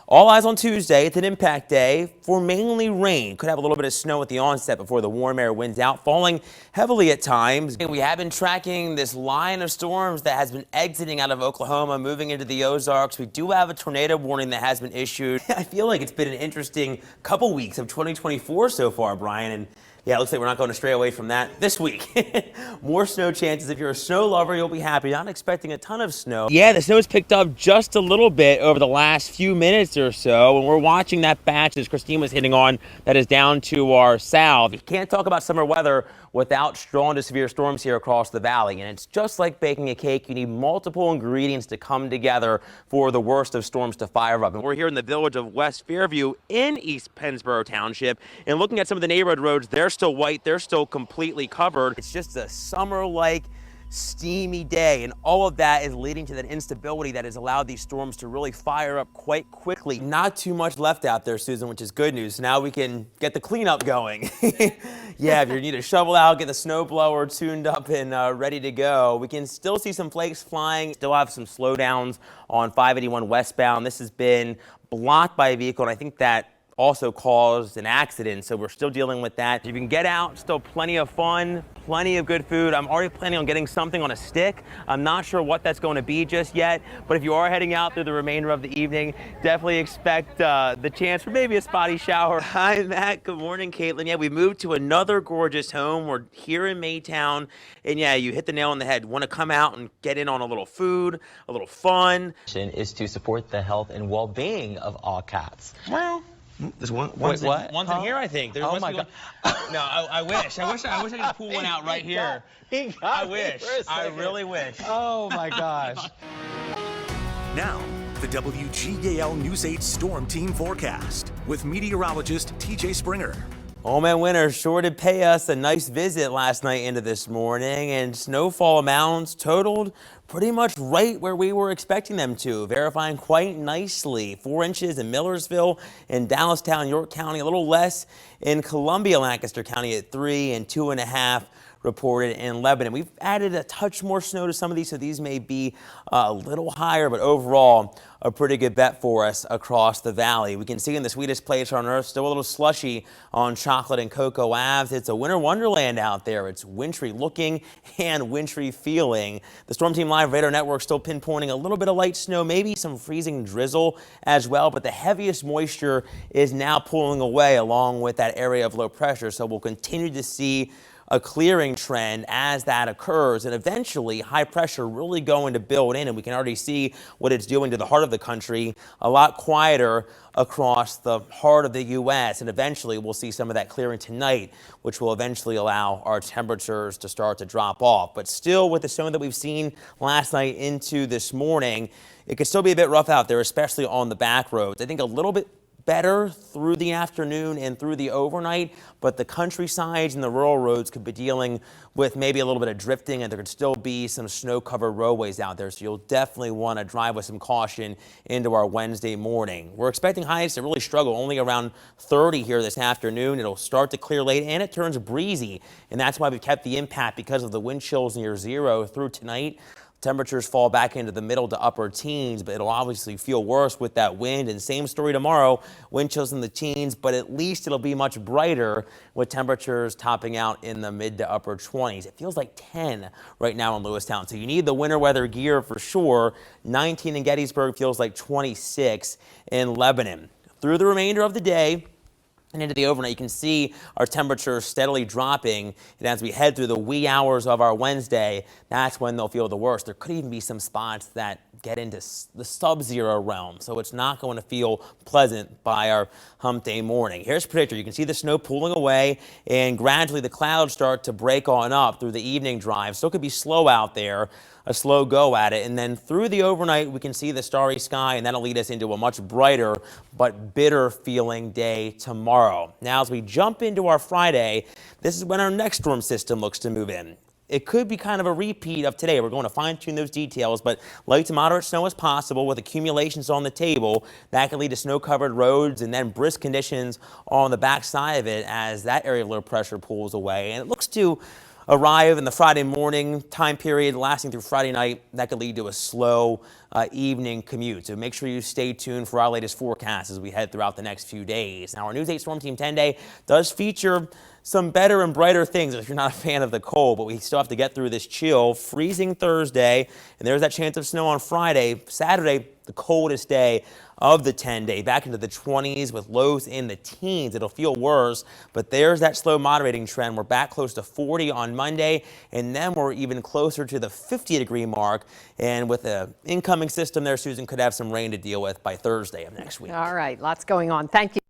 All eyes on Tuesday. It's an impact day for mainly rain. Could have a little bit of snow at the onset before the warm air wins out, falling heavily at times. And we have been tracking this line of storms that has been exiting out of Oklahoma, moving into the Ozarks. We do have a tornado warning that has been issued. I feel like it's been an interesting couple weeks of 2024 so far, Brian. And yeah, it looks like we're not going to stray away from that this week. More snow chances. If you're a snow lover, you'll be happy. Not expecting a ton of snow. Yeah, the snow has picked up just a little bit over the last few minutes or so. And we're watching that batch, as Christine was hitting on, that is down to our south. You can't talk about summer weather without strong to severe storms here across the valley. And it's just like baking a cake. You need multiple ingredients to come together for the worst of storms to fire up. And we're here in the village of West Fairview in East Pennsboro Township. And looking at some of the neighborhood roads, they're still white. They're still completely covered. It's just a summer-like steamy day, and all of that is leading to that instability that has allowed these storms to really fire up quite quickly. Not too much left out there, Susan, which is good news. Now we can get the cleanup going. Yeah, if you need a shovel out, get the snow blower tuned up and ready to go. We can still see some flakes flying, still have some slowdowns on 581 westbound. This has been blocked by a vehicle, and I think that also caused an accident, so we're still dealing with that. You can get out, still plenty of fun, plenty of good food. I'm already planning on getting something on a stick. I'm not sure what that's going to be just yet, but if you are heading out through the remainder of the evening, definitely expect the chance for maybe a spotty shower. Hi, Matt. Good morning, Caitlin. Yeah, we moved to another gorgeous home. We're here in Maytown, and yeah, you hit the nail on the head. Want to come out and get in on a little food, a little fun. Is to support the health and well-being of all cats. Well, there's one's in here, I think. Oh my God! No, I wish I could pull one out right here. I wish. I really wish. Oh my gosh! Now, the WGAL News 8 Storm Team forecast with meteorologist TJ Springer. Man, winter sure did pay us a nice visit last night into this morning, and snowfall amounts totaled pretty much right where we were expecting them to, verifying quite nicely. 4 inches in Millersville and Dallastown, York County, a little less in Columbia, Lancaster County at 3 and 2.5 reported in Lebanon. We've added a touch more snow to some of these, so these may be a little higher, but overall a pretty good bet for us across the valley. We can see in the sweetest place on earth, still a little slushy on Chocolate and Cocoa Ave. It's a winter wonderland out there. It's wintry looking and wintry feeling. The Storm Team Live Radar Network still pinpointing a little bit of light snow, maybe some freezing drizzle as well, but the heaviest moisture is now pulling away along with that area of low pressure, so we'll continue to see a clearing trend as that occurs, and eventually high pressure really going to build in, and we can already see what it's doing to the heart of the country, a lot quieter across the heart of the U.S., and eventually we'll see some of that clearing tonight, which will eventually allow our temperatures to start to drop off. But still, with the snow that we've seen last night into this morning, it could still be a bit rough out there, especially on the back roads. I think a little bit better through the afternoon and through the overnight, but the countrysides and the rural roads could be dealing with maybe a little bit of drifting, and there could still be some snow-covered roadways out there, so you'll definitely want to drive with some caution into our Wednesday morning. We're expecting highs to really struggle, only around 30 here this afternoon. It'll start to clear late, and it turns breezy, and that's why we've kept the impact because of the wind chills near zero through tonight. Temperatures fall back into the middle to upper teens, but it'll obviously feel worse with that wind. And same story tomorrow, wind chills in the teens, but at least it'll be much brighter with temperatures topping out in the mid to upper 20s. It feels like 10 right now in Lewistown, so you need the winter weather gear for sure. 19 in Gettysburg, feels like 26 in Lebanon. Through the remainder of the day and into the overnight, you can see our temperature steadily dropping, and as we head through the wee hours of our Wednesday, that's when they'll feel the worst. There could even be some spots that get into the sub-zero realm, so it's not going to feel pleasant by our hump day morning. Here's a predictor. You can see the snow pulling away, and gradually the clouds start to break on up through the evening drive. Still could be slow out there, a slow go at it, and then through the overnight we can see the starry sky, and that'll lead us into a much brighter but bitter feeling day tomorrow. Now as we jump into our Friday, this is when our next storm system looks to move in. It could be kind of a repeat of today. We're going to fine-tune those details, but light to moderate snow is possible with accumulations on the table. That can lead to snow-covered roads and then brisk conditions on the backside of it as that area of low pressure pulls away. And it looks to arrive in the Friday morning time period lasting through Friday night. That could lead to a slow evening commute. So make sure you stay tuned for our latest forecast as we head throughout the next few days. Now, our News 8 Storm Team 10 Day does feature some better and brighter things if you're not a fan of the cold, but we still have to get through this chill. Freezing Thursday, and there's that chance of snow on Friday. Saturday, the coldest day of the 10-day, back into the 20s with lows in the teens. It'll feel worse, but there's that slow moderating trend. We're back close to 40 on Monday, and then we're even closer to the 50-degree mark. And with the incoming system there, Susan, could have some rain to deal with by Thursday of next week. All right, lots going on. Thank you.